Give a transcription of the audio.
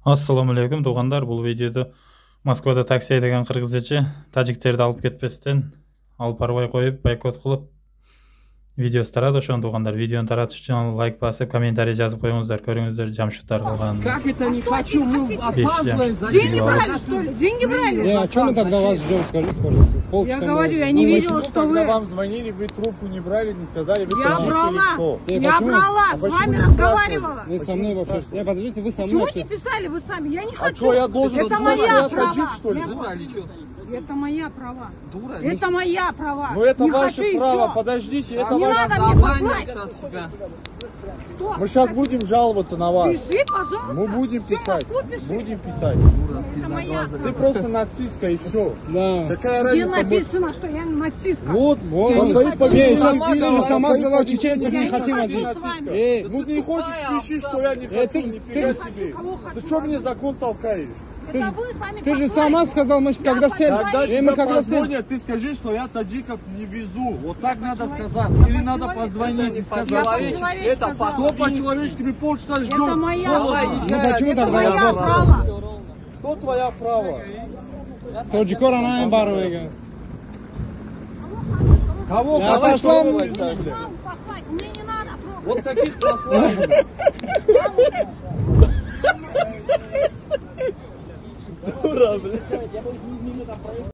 Assalomu alaykum tug'anlar. Bu videoda Moskvada taksi haydagan qirg'izacha tajiklarni olib ketmasdan olib parvoy qo'yib boykot qilib videosi taradi. O'sha tug'anlar videoni taratish uchun like bosib, kommentariy yozib qo'yingizlar. Ko'ringizlar, Jamshid Targ'ilgan. Как это не хочу? Мы опаздываем. Деньги брали, что ли? Деньги брали? О чем мы тогда вас ждем, скажите, пожалуйста. Я говорю, я не видела, что Когда вы... вам звонили, вы трубку не брали, не сказали, вы Я таджик брала, или кто? я брала, с вами разговаривала. Вы со мной вообще... Подождите, вы со Почему мной... не писали вы сами? Я не А хочу. что, я должен Это знать, моя что я права. таджик, что ли? Это моя права. Это моя права. Ну это Не ваше хочу, и право, всё. подождите, это Не ваше... надо мне послать. Кто? Мы сейчас будем жаловаться на вас. Пиши, пожалуйста. Мы будем Всю писать. Москву пиши. Будем писать. Это моя Ты права. просто нацистка и все. Да. Какая Где разница? написано, что я нацистка? Вот, Вот, по он. твоим Не, поведениям. сейчас ты же сама сказала, чеченцев Я не не хотим хочу возить. с вами. Ну не хочешь, пиши, что я не хочу, ты ж- нифига ты себе. кого хочу, Ты что мне закон толкаешь? Ты Это ж- вы сами Ты же послали. сама сказал, мы когда сели... Когда мы тебя когда сели... позвонят, ты скажи, что я таджиков не везу. Вот так надо сказать. Или надо позвонить и Я сказать. по-человечески сказала. Что по-человечески? Мы полчаса ждем. Это моя права. Ну почему Это тогда моя разбор? права. Что твоя право? Тоджикор она им барвайга. Кого? Я Кого пошла. вы Мне не ставите? надо послать, мне не надо. Вот таких посланий.